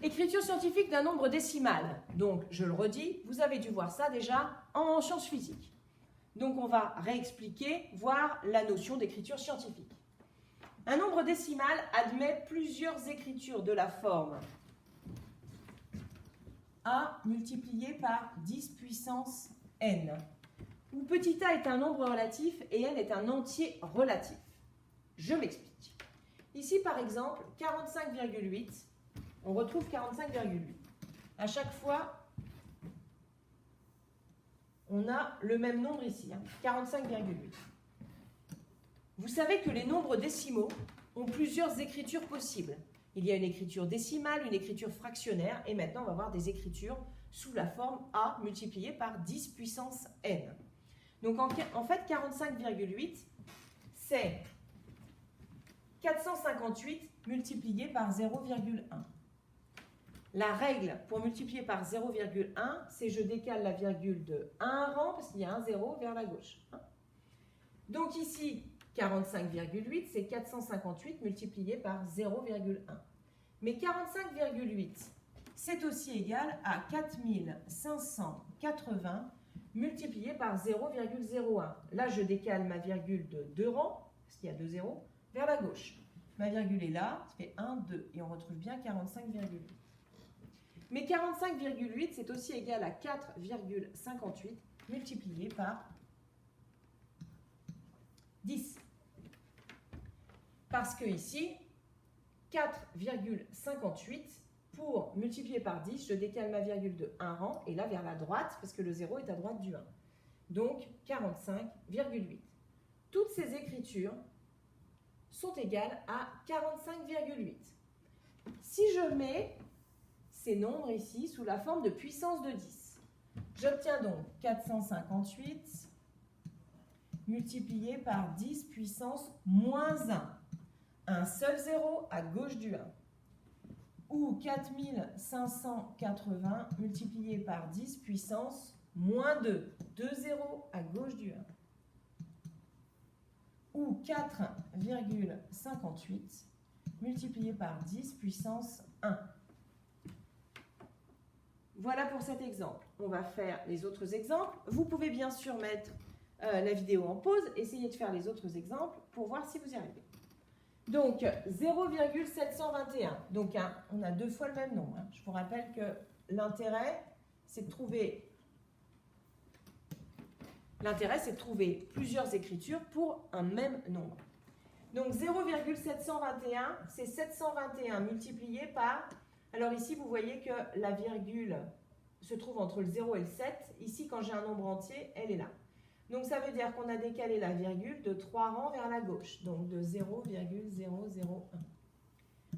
Écriture scientifique d'un nombre décimal. Donc, je le redis, vous avez dû voir ça déjà en sciences physiques. Donc, on va réexpliquer, voir la notion d'écriture scientifique. Un nombre décimal admet plusieurs écritures de la forme A multiplié par 10 puissance n, où petit a est un nombre relatif et n est un entier relatif. Je m'explique. Ici, par exemple, 45,8, on retrouve 45,8. À chaque fois, on a le même nombre ici, 45,8. Vous savez que les nombres décimaux ont plusieurs écritures possibles. Il y a une écriture décimale, une écriture fractionnaire, et maintenant on va voir des écritures sous la forme A multiplié par 10 puissance n. Donc en fait, 45,8, c'est 458 multiplié par 0,1. La règle pour multiplier par 0,1, c'est je décale la virgule de 1 rang, parce qu'il y a un 0 vers la gauche. Donc ici, 45,8, c'est 458 multiplié par 0,1. Mais 45,8, c'est aussi égal à 4580 multiplié par 0,01. Là, je décale ma virgule de 2 rangs, parce qu'il y a 2 zéros, vers la gauche. Ma virgule est là, ça fait 1, 2, et on retrouve bien 45,8. Mais 45,8, c'est aussi égal à 4,58 multiplié par 10. Parce que ici, 4,58, pour multiplier par 10, je décale ma virgule de 1 rang, et là vers la droite, parce que le 0 est à droite du 1. Donc 45,8. Toutes ces écritures sont égales à 45,8. Si je mets ces nombres ici sous la forme de puissance de 10, j'obtiens donc 458 multiplié par 10 puissance moins 1. Un seul 0 à gauche du 1. Ou 4580 multiplié par 10 puissance moins 2. 2 zéros à gauche du 1. Ou 4,58 multiplié par 10 puissance 1. Voilà pour cet exemple. On va faire les autres exemples. Vous pouvez bien sûr mettre la vidéo en pause, essayez de faire les autres exemples pour voir si vous y arrivez. Donc 0,721. Donc on a deux fois le même nombre. Je vous rappelle que l'intérêt, c'est de trouver plusieurs écritures pour un même nombre. Donc 0,721, c'est 721 multiplié par... Alors ici, vous voyez que la virgule se trouve entre le 0 et le 7. Ici, quand j'ai un nombre entier, elle est là. Donc ça veut dire qu'on a décalé la virgule de 3 rangs vers la gauche, donc de 0,001.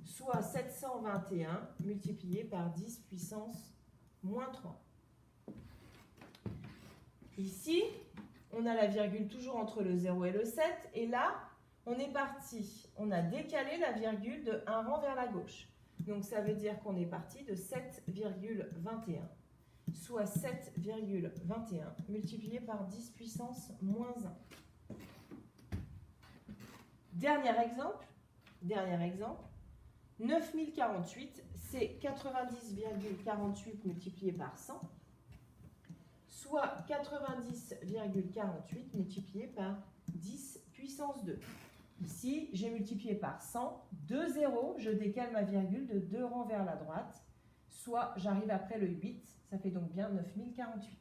Soit 721 multiplié par 10 puissance moins 3. Ici, on a la virgule toujours entre le 0 et le 7. Et là, on est parti. On a décalé la virgule de 1 rang vers la gauche. Donc ça veut dire qu'on est parti de 7,21. Soit 7,21 multiplié par 10 puissance moins 1. Dernier exemple. 9048, c'est 90,48 multiplié par 100, soit 90,48 multiplié par 10 puissance 2. Ici, j'ai multiplié par 100, 2 zéros, je décale ma virgule de 2 rangs vers la droite, soit j'arrive après le 8, ça fait donc bien 9048.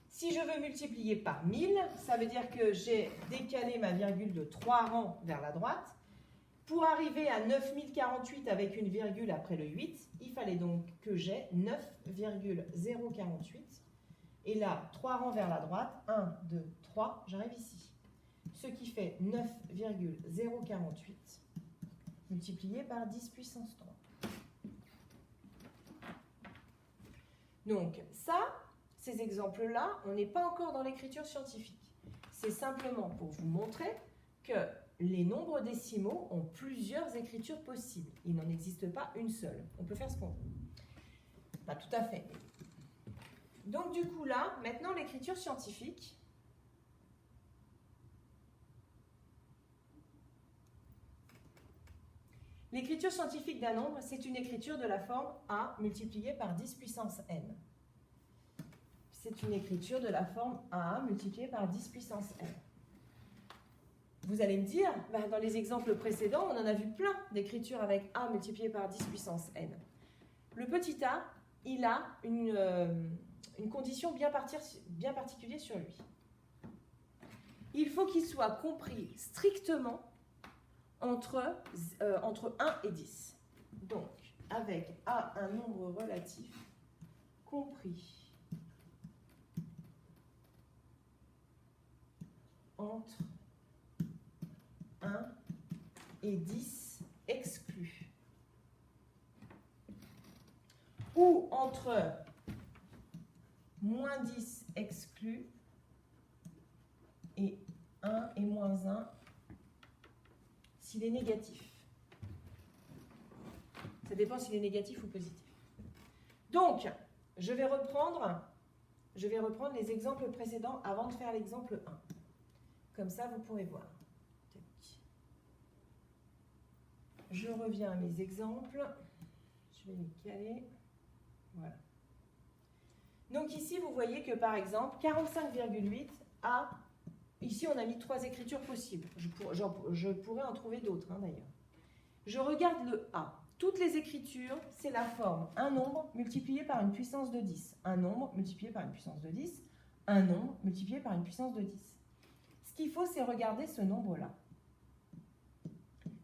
Si je veux multiplier par 1000, ça veut dire que j'ai décalé ma virgule de 3 rangs vers la droite. Pour arriver à 9048 avec une virgule après le 8, il fallait donc que j'ai 9,048. Et là, 3 rangs vers la droite, 1, 2, 3, j'arrive ici. Ce qui fait 9,048 multiplié par 10 puissance 3. Donc ça, ces exemples-là, on n'est pas encore dans l'écriture scientifique. C'est simplement pour vous montrer que les nombres décimaux ont plusieurs écritures possibles. Il n'en existe pas une seule. On peut faire ce qu'on veut. Pas tout à fait. Donc du coup là, maintenant l'écriture scientifique. L'écriture scientifique d'un nombre, c'est une écriture de la forme A multiplié par 10 puissance n. C'est une écriture de la forme A multiplié par 10 puissance n. Vous allez me dire, dans les exemples précédents, on en a vu plein d'écritures avec A multiplié par 10 puissance n. Le petit a, il a une condition bien particulière sur lui. Il faut qu'il soit compris strictement entre 1 et 10. Donc, avec A, un nombre relatif compris entre 1 et 10 exclus. Ou entre moins 10 exclus et 1 et moins 1 s'il est négatif. Ça dépend s'il est négatif ou positif. Donc, je vais reprendre les exemples précédents avant de faire l'exemple 1. Comme ça, vous pourrez voir. Je reviens à mes exemples. Je vais les caler. Voilà. Donc ici, vous voyez que par exemple, 45,8 a... Ici, on a mis 3 écritures possibles. Je pourrais en trouver d'autres, d'ailleurs. Je regarde le A. Toutes les écritures, c'est la forme un nombre multiplié par une puissance de 10. Un nombre multiplié par une puissance de 10. Un nombre multiplié par une puissance de 10. Ce qu'il faut, c'est regarder ce nombre-là.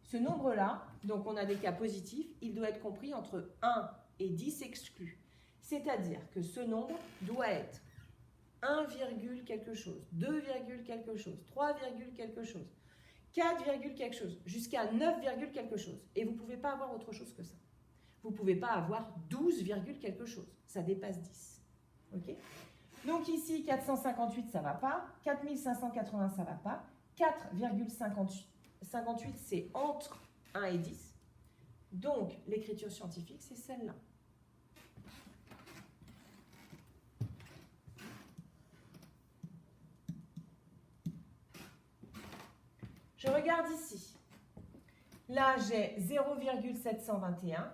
Ce nombre-là, donc on a des cas positifs, il doit être compris entre 1 et 10 exclus. C'est-à-dire que ce nombre doit être 1, quelque chose, 2, quelque chose, 3, quelque chose, 4, quelque chose, jusqu'à 9, quelque chose. Et vous ne pouvez pas avoir autre chose que ça. Vous ne pouvez pas avoir 12, quelque chose. Ça dépasse 10. Okay. Donc ici, 458, ça ne va pas. 4580, ça ne va pas. 4,58, c'est entre 1 et 10. Donc, l'écriture scientifique, c'est celle-là. Je regarde ici. Là, j'ai 0,721.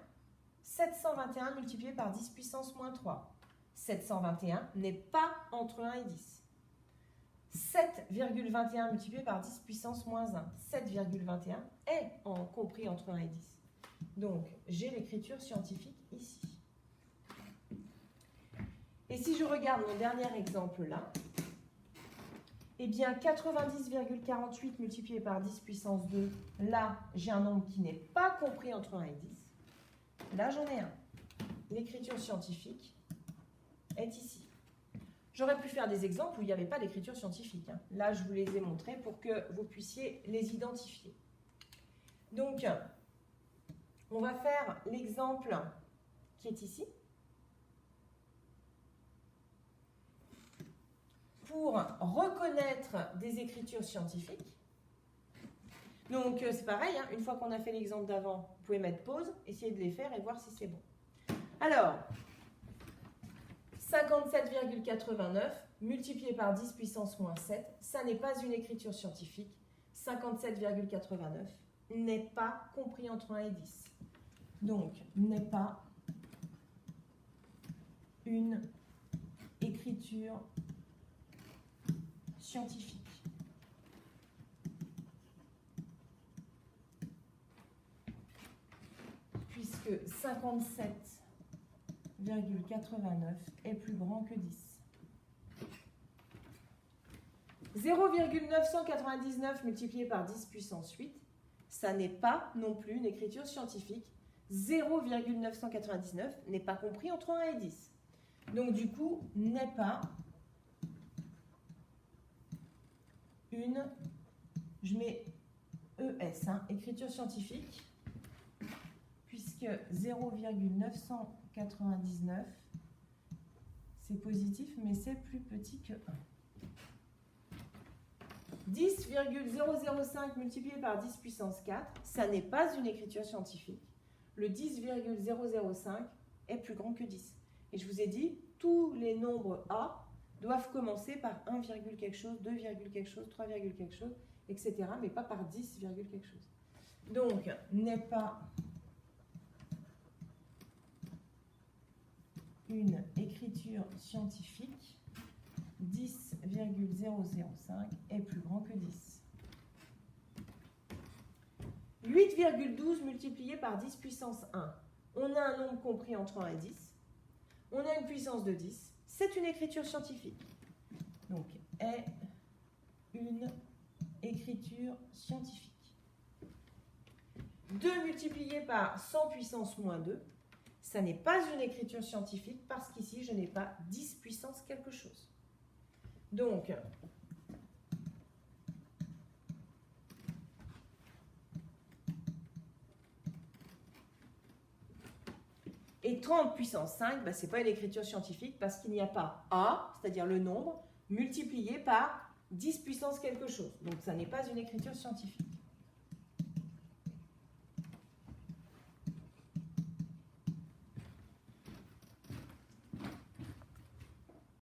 721 multiplié par 10 puissance moins 3. 721 n'est pas entre 1 et 10. 7,21 multiplié par 10 puissance moins 1. 7,21 est compris entre 1 et 10. Donc, j'ai l'écriture scientifique ici. Et si je regarde mon dernier exemple là, eh bien, 90,48 multiplié par 10 puissance 2, là, j'ai un nombre qui n'est pas compris entre 1 et 10. Là, j'en ai un. L'écriture scientifique est ici. J'aurais pu faire des exemples où il n'y avait pas d'écriture scientifique. Là, je vous les ai montrés pour que vous puissiez les identifier. Donc, on va faire l'exemple qui est ici. Pour reconnaître des écritures scientifiques. Donc, c'est pareil, une fois qu'on a fait l'exemple d'avant, vous pouvez mettre pause, essayer de les faire et voir si c'est bon. Alors, 57,89 multiplié par 10 puissance moins 7, ça n'est pas une écriture scientifique. 57,89 n'est pas compris entre 1 et 10. Donc, n'est pas une écriture scientifique. Puisque 57,89 est plus grand que 10. 0,999 multiplié par 10 puissance 8, ça n'est pas non plus une écriture scientifique. 0,999 n'est pas compris entre 1 et 10. Donc du coup, n'est pas une, je mets ES, écriture scientifique, puisque 0,999, c'est positif, mais c'est plus petit que 1. 10,005 multiplié par 10 puissance 4, ça n'est pas une écriture scientifique. Le 10,005 est plus grand que 10. Et je vous ai dit, tous les nombres A doivent commencer par 1, quelque chose, 2, quelque chose, 3, quelque chose, etc. Mais pas par 10, quelque chose. Donc, n'est pas une écriture scientifique, 10,005 est plus grand que 10. 8,12 multiplié par 10 puissance 1. On a un nombre compris entre 1 et 10. On a une puissance de 10. C'est une écriture scientifique. Donc, est une écriture scientifique. 2 multiplié par 100 puissance moins 2, ça n'est pas une écriture scientifique parce qu'ici, je n'ai pas 10 puissance quelque chose. Donc, et 30 puissance 5, ce n'est pas une écriture scientifique parce qu'il n'y a pas A, c'est-à-dire le nombre, multiplié par 10 puissance quelque chose. Donc, ça n'est pas une écriture scientifique.